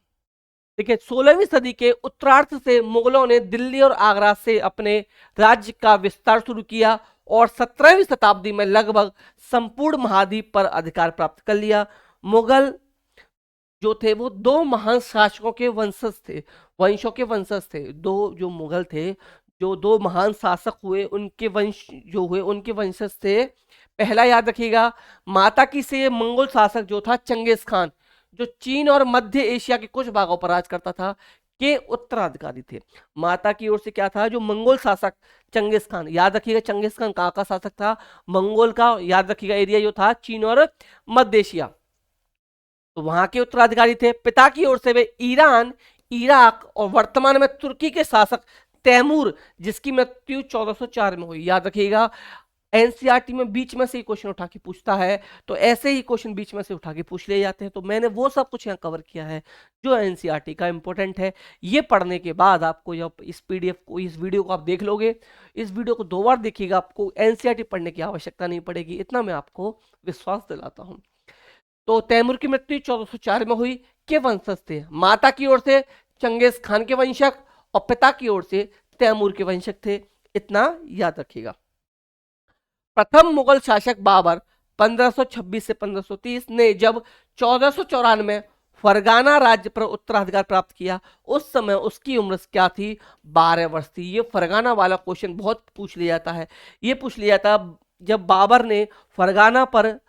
देखिए 16वीं सदी के उत्तरार्ध से मुगलों ने दिल्ली और आगरा से अपने राज्य का विस्तार शुरू किया और 17वीं शताब्दी में लगभग संपूर्ण महाद्वीप पर अधिकार प्राप्त कर लिया। मुगल जो थे वो 2 महान शासकों के वंशज थे। वंशों के वंशज थे, दो जो मुगल थे, जो दो महान शासक हुए उनके वंश जो हुए उनके वंशज थे। पहला याद रखिएगा, माता की से मंगोल शासक जो था चंगेज खान, जो चीन और मध्य एशिया के कुछ भागों पर राज करता था, के उत्तराधिकारी थे। माता की ओर से क्या था, जो मंगोल शासक चंगेज खान, याद रखिएगा चंगेज खान कहाँ का शासक था, मंगोल का। याद रखिएगा एरिया जो था चीन और मध्य एशिया, तो वहां के उत्तराधिकारी थे। पिता की ओर से वे ईरान, इराक और वर्तमान में तुर्की के शासक तैमूर, जिसकी मृत्यु 1404 में हुई। याद रखिएगा एनसीईआरटी में बीच में से ही क्वेश्चन उठा के पूछता है, तो ऐसे ही क्वेश्चन बीच में से उठा के पूछ ले जाते हैं। तो मैंने वो सब कुछ यहाँ कवर किया है जो एनसीईआरटी का इंपॉर्टेंट है। ये पढ़ने के बाद आपको जब इस पीडीएफ को, इस वीडियो को आप देख लोगे, इस वीडियो को 2 बार देखिएगा, आपको एनसीईआरटी पढ़ने की आवश्यकता नहीं पड़ेगी, इतना मैं आपको विश्वास दिलाता हूँ। तो तैमूर की मृत्यु 1404 में हुई। के वंशज थे, माता की ओर से चंगेज खान के वंशक और पिता की ओर से तैमूर के वंशक थे, इतना याद रखिएगा। प्रथम मुगल शासक बाबर 1526 से 1530 ने जब 1494 में फरगाना राज्य पर उत्तराधिकार प्राप्त किया, उस समय उसकी उम्र क्या थी, 12 वर्ष थी। ये फरगाना वाला क्वेश्चन बहुत पूछ लिया जाता है। ये पूछ लिया था जब बाबर ने फरगाना पर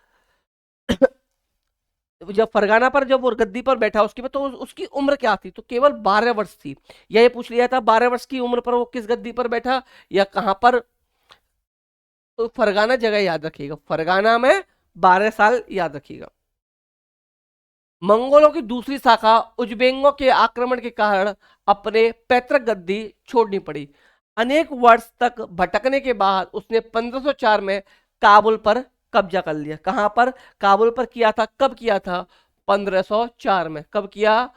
जब वो गद्दी पर बैठा उसके बाद, तो उसकी उम्र क्या थी, तो केवल 12 वर्ष थी। या ये पूछ लिया था 12 वर्ष की उम्र पर वो किस गद्दी पर बैठा या कहां पर, तो फरगाना जगह याद रखिएगा, फरगाना में 12 साल याद रखिएगा। मंगोलों की दूसरी शाखा उज्बेकों के आक्रमण के कारण अपने पैतृक गद्दी छोड़नी पड़ी। अनेक वर्ष तक भटकने के बाद उसने 1504 में काबुल पर कब्जा कर लिया। कहां पर, काबुल पर किया था। कब किया था, 1504 में। कब किया,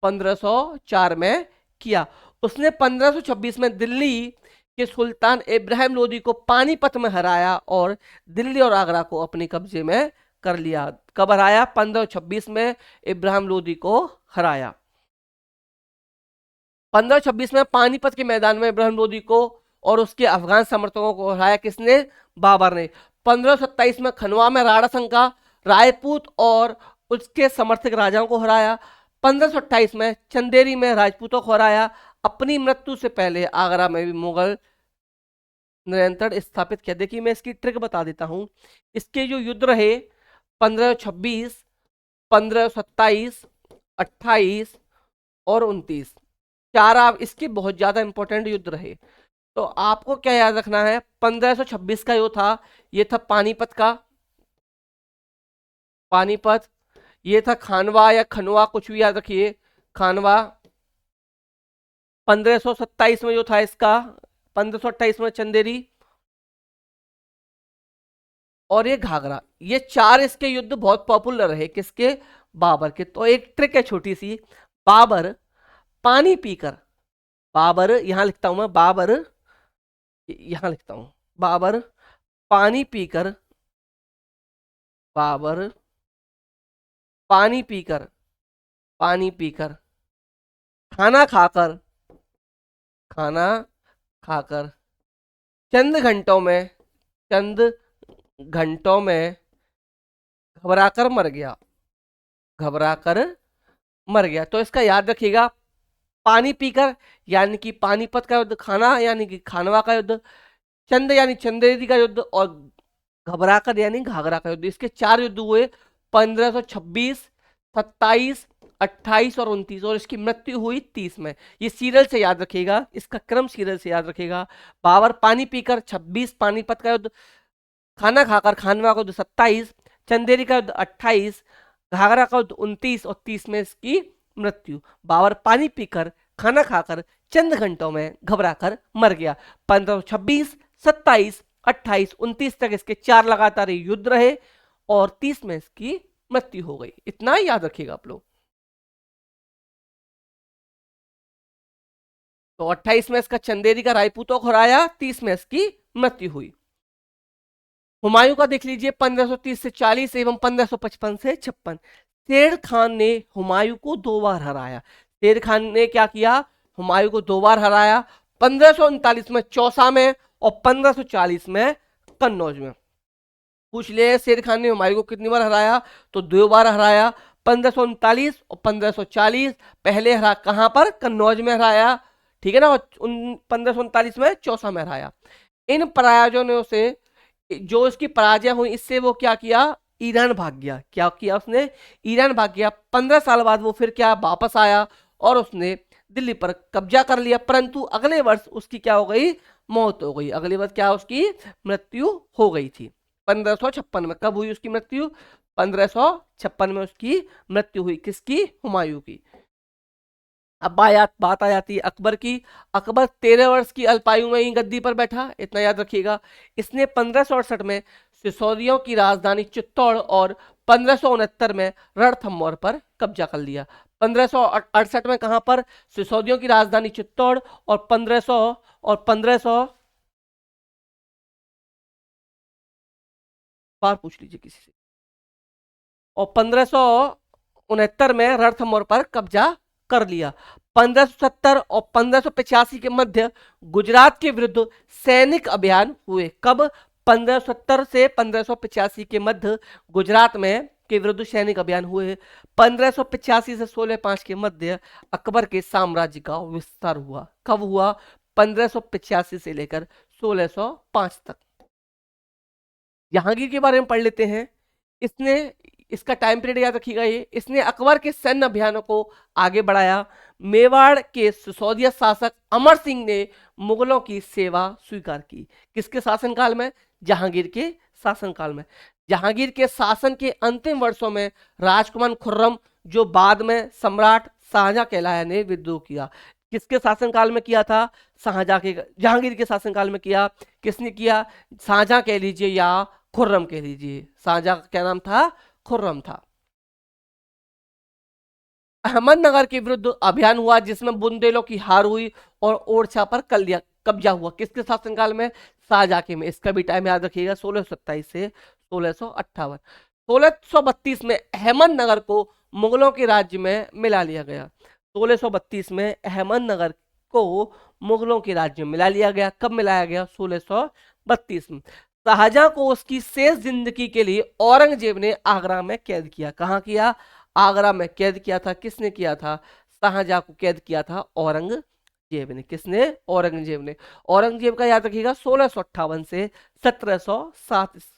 1504 में किया। उसने 1526 में दिल्ली के सुल्तान इब्राहिम लोदी को पानीपत में हराया और दिल्ली और आगरा को अपने कब्जे में कर लिया। कब हराया, 1526 में इब्राहिम लोदी को हराया। 1526 में पानीपत के मैदान में इब्राहिम लोदी को और उसके अफगान समर्थकों को हराया किसने, बाबर ने। 1527 में खनवा में राणा संका, रायपूत और उसके समर्थक राजाओं को हराया। 1528 में चंदेरी में राजपूतों को हराया। अपनी मृत्यु से पहले आगरा में भी मुगल नियंत्रण स्थापित किया। देखिए मैं इसकी ट्रिक बता देता हूं। इसके जो युद्ध रहे 1526, 1527, 28 और 29, चार आप इसके बहुत ज्यादा इंपॉर्टेंट युद्ध रहे। तो आपको क्या याद रखना है, 1526 का जो था ये था पानीपत का, पानीपत। ये था खानवा या खनवा, कुछ भी याद रखिए, खानवा। 1527 में जो था इसका, 1528 में चंदेरी और ये घाघरा। ये चार इसके युद्ध बहुत पॉपुलर रहे किसके, बाबर के। तो एक ट्रिक है छोटी सी, बाबर पानी पीकर, बाबर यहां लिखता हूं मैं, बाबर यहां लिखता हूं, बाबर पानी पीकर, बाबर पानी पीकर, पानी पीकर, खाना खाकर, खाना खाकर, चंद घंटों में, चंद घंटों में घबराकर मर गया, घबराकर मर गया। तो इसका याद रखिएगा, पानी पीकर यानी कि पानीपत का युद्ध, खाना यानी कि खानवा का युद्ध, चंद यानी चंदेरी का युद्ध और घबराकर यानी घाघरा का युद्ध। इसके 4 युद्ध हुए 1526, 27, 28 और 29, और इसकी मृत्यु हुई 30 में। ये सीरियल से याद रखिएगा, इसका क्रम सीरियल से याद रखिएगा। बाबर पानी पीकर 26 पानीपत का युद्ध, खाना खाकर खानवा का युद्ध 27, चंदेरी का युद्ध 28, घाघरा का युद्ध 29 और 30 में इसकी मृत्यु। बाबर पानी पीकर, खाना खाकर, चंद घंटों में घबराकर मर गया। 1526, 27, 28, 29 तक इसके 4 लगातार युद्ध रहे और 30 में इसकी मृत्यु हो गई। इतना याद रखिएगा आप लोग। तो 28 में इसका चंदेरी का राजपूतों को हराया, 30 में इसकी मृत्यु हुई। हुमायूं का देख लीजिए 1530 से 40 एवं 1555 से 56। शेर खान ने हुमायूं को 2 बार हराया। शेर खान ने क्या किया, हुमायूं को 2 बार हराया, 1539 में चौसा में और 1540 में कन्नौज में। पूछ ले शेर खान ने हुमायूं को कितनी बार हराया, तो 2 बार हराया, 1539 और 1540 पहले हरा कहां पर, कन्नौज में हराया, ठीक है ना, और 1539 में चौसा में हराया। इन पराजयों से जो इसकी पराजय हुई, इससे वो क्या किया, ईरान भाग गया। क्या किया उसने, ईरान भाग गया। 15 साल बाद वो फिर क्या वापस आया और उसने दिल्ली पर कब्जा कर लिया, परंतु अगले वर्ष उसकी क्या हो गई, मौत हो गई। अगले वर्ष क्या उसकी मृत्यु हो गई थी 1556 में। कब हुई उसकी मृत्यु, 1556 में उसकी मृत्यु हुई। किसकी, हुमायूं की। अब बात आ जाती है अकबर की। अकबर 13 वर्ष की अल्पायु में ही गद्दी पर बैठा, इतना याद रखिएगा। इसने 1568 में सिसोदियों की राजधानी चित्तौड़ और 1569 में रणथंभौर पर कब्जा कर लिया। 1568 में कहां पर, सिसोदियों की राजधानी चित्तौड़, और 1500 बार पूछ लीजिए किसी से, और 1569 में रणथंभौर पर कब्जा कर लिया। 1570 और 1585 के मध्य गुजरात के विरुद्ध सैनिक अभियान हुए। कब, 1570 से 1585 के मध्य गुजरात में के विरुद्ध सैनिक अभियान हुए। 1585 से 1605 के मध्य अकबर के साम्राज्य का विस्तार हुआ। कब हुआ, 1585 से लेकर 1605 तक। जहांगीर के बारे में पढ़ लेते हैं। इसने, इसका टाइम पीरियड याद रखिएगा ये, इसने अकबर के सैन्य अभियानों को आगे बढ़ाया। मेवाड़ के सिसोदिया शासक अमर सिंह ने मुगलों की सेवा स्वीकार की। किसके शासनकाल में, जहांगीर के शासनकाल में। जहांगीर के शासन के अंतिम वर्षों में राजकुमार खुर्रम, जो बाद में सम्राट शाहजहां कहलाया, ने विद्रोह किया। किसके शासनकाल में किया था, शाहजहां के, जहांगीर के शासनकाल में किया। किसने किया, शाहजहां कह लीजिए या खुर्रम कह लीजिए। शाहजहां का क्या नाम था, खुर्रम था। अहमदनगर के विरुद्ध अभियान हुआ जिसमें बुंदेलों की हार हुई और ओरछा पर कब्जा हुआ। किसके शासनकाल में, शाहजहां के में। इसका भी टाइम याद रखिएगा, 1627 से 1658। 1632 में अहमदनगर को मुगलों के राज्य में मिला लिया गया। 1632 में अहमदनगर को मुगलों के राज्य में मिला लिया गया। कब मिलाया गया, 1632 में। शाहजहां को उसकी शेष जिंदगी के लिए औरंगजेब ने आगरा में कैद किया। कहां किया, आगरा में कैद किया था। किसने किया था, शाहजहां को कैद किया था औरंगजेब ने। किसने, औरंगजेब ने। औरंगजेब का याद रखिएगा, 1658 से 1707।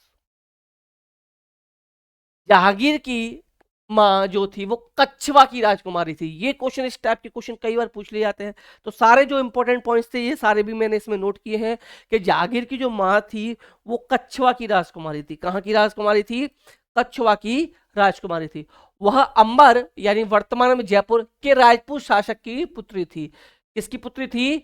जहांगीर की माँ जो थी वो कछवा की राजकुमारी थी। ये क्वेश्चन, इस टाइप के क्वेश्चन कई बार पूछ लिए जाते हैं। तो सारे जो इंपॉर्टेंट पॉइंट्स थे ये सारे भी मैंने इसमें नोट किए हैं कि जहांगीर की जो माँ थी वो कछवा की राजकुमारी थी। कहाँ की राजकुमारी थी, कछवा की राजकुमारी थी। वह अंबर यानी वर्तमान में जयपुर के राजपूत शासक की पुत्री थी। किसकी पुत्री थी,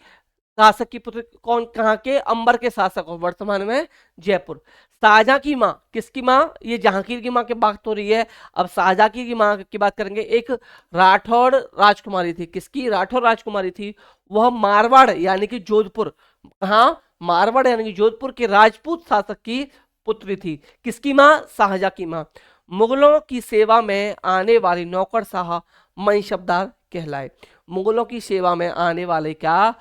शासक की पुत्री। कौन, कहाँ के, अंबर के शासक, और वर्तमान में जयपुर। शाहजहां की माँ, किसकी माँ, ये जहांगीर की माँ की बात हो रही है। अब शाहजहां की माँ की बात करेंगे। एक राठौड़ राजकुमारी थी। किसकी, राठौड़ राजकुमारी थी। वह मारवाड़ यानी कि जोधपुर, कहाँ, मारवाड़ यानी कि जोधपुर के राजपूत शासक की पुत्री थी। किसकी माँ, शाहजहां की माँ। मुगलों की सेवा में आने वाली नौकरशाह मनसबदार कहलाए। मुगलों की सेवा में आने वाले क्या,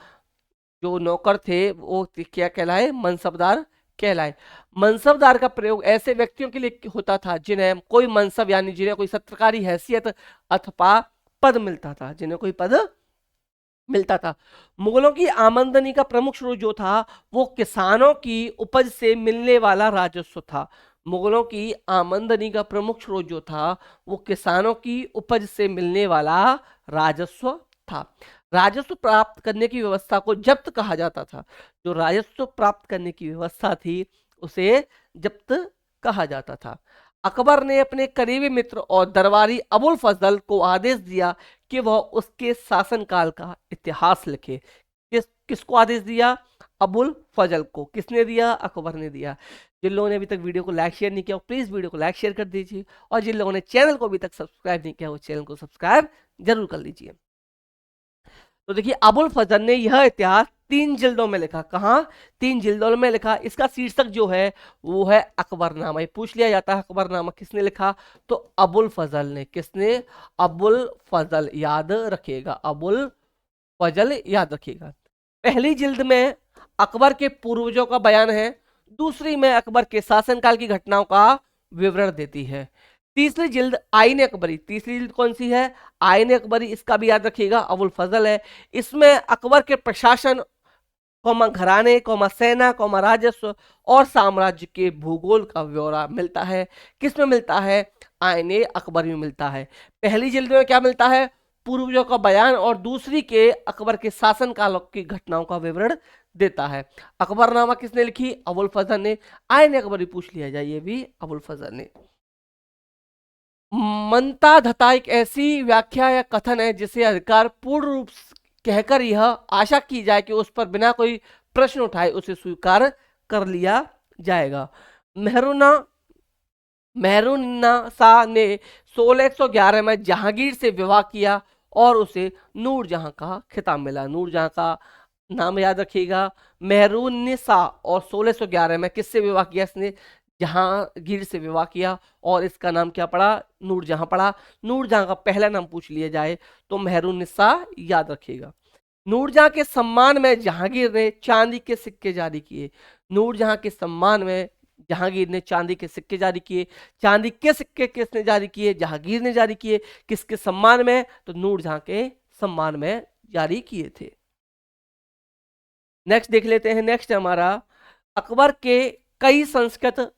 जो नौकर थे वो क्या कहलाए, मनसबदार कहलाए। मनसबदार का प्रयोग ऐसे व्यक्तियों के लिए होता था जिन्हें कोई मनसब यानी जिन्हें कोई सत्ताकारी हैसियत अथवा पद मिलता था, जिन्हें कोई पद मिलता था। मुगलों की आमदनी का प्रमुख स्रोत जो था वो किसानों की उपज से मिलने वाला राजस्व था। मुगलों की आमदनी का प्रमुख स्रोत जो था वो किसानों की उपज से मिलने वाला राजस्व था। राजस्व प्राप्त करने की व्यवस्था को जब्त कहा जाता था। जो राजस्व प्राप्त करने की व्यवस्था थी उसे जब्त कहा जाता था। अकबर ने अपने करीबी मित्र और दरबारी अबुल फजल को आदेश दिया कि वह उसके शासनकाल का इतिहास लिखे। किसको आदेश दिया, अबुल फजल को। किसने दिया, अकबर ने दिया। जिन लोगों ने अभी तक वीडियो को लाइक शेयर नहीं किया प्लीज वीडियो को लाइक शेयर कर दीजिए, और जिन लोगों ने चैनल को अभी तक सब्सक्राइब नहीं किया वो चैनल को सब्सक्राइब जरूर कर लीजिए। तो देखिए अबुल फजल ने यह इतिहास 3 जिल्दों में लिखा। कहा, 3 जिल्दों में लिखा। इसका शीर्षक जो है वो है अकबरनामा। ये पूछ लिया जाता है अकबरनामा किसने लिखा, तो अबुल फजल ने। किसने, अबुल फजल, याद रखिएगा, अबुल फजल याद रखिएगा। पहली जिल्द में अकबर के पूर्वजों का बयान है, दूसरी में अकबर के शासनकाल की घटनाओं का विवरण देती है। तीसरी जिल्द आईन अकबरी, तीसरी जिल्द कौन सी है? आईन अकबरी, इसका भी याद रखिएगा, अबुल फजल है। इसमें अकबर के प्रशासन, कौमा घराने, कौमा सेना, कौमा राजस्व और साम्राज्य के भूगोल का ब्यौरा मिलता है। किसमें मिलता है? आईने अकबर में मिलता है। पहली जिल्द में क्या मिलता है? पूर्वजों का बयान, और दूसरी के अकबर के शासन काल की घटनाओं का विवरण देता है। अकबरनामा किसने लिखी? अबुल फजल ने। आईने अकबरी पूछ लिया जाए, ये भी अबुल फजल ने। मनता धता एक ऐसी व्याख्या या कथन है जिसे अधिकार पूर्ण रूप कहकर यह आशा की जाए कि उस पर बिना कोई प्रश्न उठाए उसे स्वीकार कर लिया जाएगा। मेहरुना मेहरुन्ना शाह ने 1611 में जहांगीर से विवाह किया और उसे नूरजहां का खिताब मिला। नूरजहां का नाम याद रखिएगा, मेहरुन्निसा। और 1611 में किससे विवाह किया इसने? जहांगीर से विवाह किया, और इसका नाम क्या पड़ा? नूरजहां पड़ा। नूरजहां का पहला नाम पूछ लिया जाए तो मेहरुन्निसा याद रखिएगा। नूरजहां के सम्मान में जहांगीर ने चांदी के सिक्के जारी किए। नूरजहां के सम्मान में जहांगीर ने चांदी के सिक्के जारी किए। चांदी के सिक्के किसने जारी किए? जहांगीर ने जारी किए। किसके सम्मान में? तो नूरजहां के सम्मान में जारी किए थे। नेक्स्ट देख लेते हैं। नेक्स्ट हमारा, अकबर के कई संस्कृत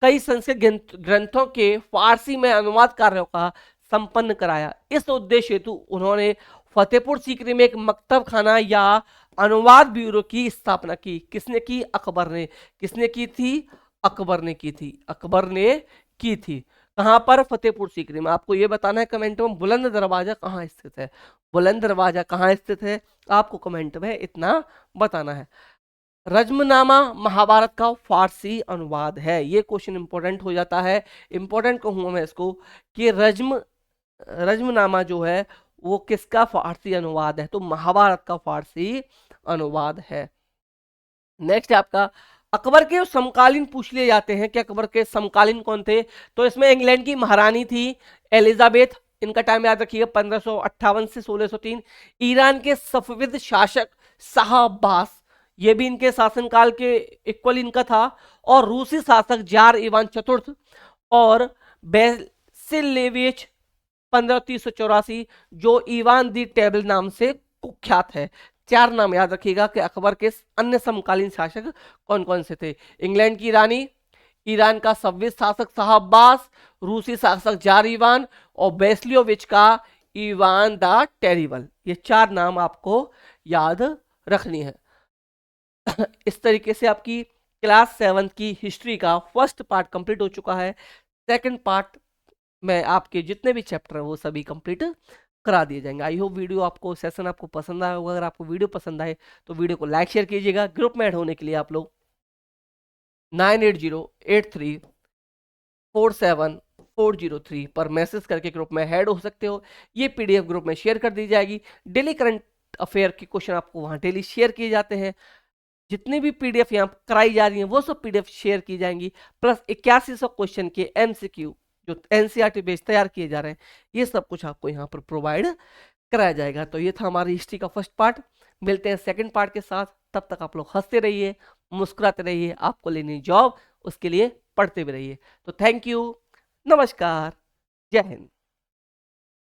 ग्रंथों के फारसी में अनुवाद कार्यों का संपन्न कराया। इस उद्देश्य हेतु उन्होंने फतेहपुर सीकरी में एक मकतब खाना या अनुवाद ब्यूरो की स्थापना की। किसने की? अकबर ने। किसने की थी? अकबर ने की थी। अकबर ने की थी। कहां पर? फतेहपुर सीकरी में। आपको यह बताना है कमेंट में, बुलंद दरवाजा कहाँ स्थित है? बुलंद दरवाजा कहाँ स्थित है? आपको कमेंट में इतना बताना है। रज्मनामा महाभारत का फारसी अनुवाद है। ये क्वेश्चन इंपॉर्टेंट हो जाता है। इंपॉर्टेंट कहूंगा मैं इसको कि रज्मनामा जो है वो किसका फारसी अनुवाद है? तो महाभारत का फारसी अनुवाद है। नेक्स्ट आपका, अकबर के समकालीन पूछ लिए जाते हैं कि अकबर के समकालीन कौन थे? तो इसमें इंग्लैंड की महारानी थी एलिजाबेथ, इनका टाइम याद रखिएगा 1558 से 1603। ईरान के सफविद शासक शाह अब्बास, ये भी इनके शासनकाल के इक्वल इनका था। और रूसी शासक जार इवान चतुर्थ और बेसिलेविच 1584, जो इवान दी टेबल नाम से कुख्यात है। चार नाम याद रखिएगा कि अकबर के अन्य समकालीन शासक कौन कौन से थे। इंग्लैंड की रानी, ईरान का सव्विद शासक शाह अब्बास, रूसी शासक जार इवान और बेस्लियोविच का इवान द टेरिबल। ये चार नाम आपको याद रखनी है। इस तरीके से आपकी क्लास 7 की हिस्ट्री का फर्स्ट पार्ट कंप्लीट हो चुका है। सेकंड पार्ट में आपके जितने भी चैप्टर हैं वो सभी कंप्लीट करा दिए जाएंगे। आई होप वीडियो आपको, सेशन आपको पसंद आया होगा। अगर आपको वीडियो पसंद आए तो वीडियो को लाइक शेयर कीजिएगा। ग्रुप में ऐड होने के लिए आप लोग 9808347403 पर मैसेज करके ग्रुप में ऐड हो सकते हो। ये पीडीएफ ग्रुप में शेयर कर दी जाएगी। डेली करंट अफेयर के क्वेश्चन आपको वहां डेली शेयर किए जाते हैं। जितनी भी पीडीएफ यहाँ कराई जा रही है वो सब पीडीएफ शेयर की जाएंगी। प्लस 8100 क्वेश्चन के एमसीक्यू जो एनसीईआरटी बेस्ड तैयार किए जा रहे हैं, ये सब कुछ आपको यहाँ पर प्रोवाइड कराया जाएगा। तो ये था हमारी हिस्ट्री का फर्स्ट पार्ट। मिलते हैं सेकंड पार्ट के साथ। तब तक आप लोग हंसते रहिए, मुस्कुराते रहिए। आपको लेनी जॉब, उसके लिए पढ़ते भी रहिए। तो थैंक यू, नमस्कार, जय हिंद।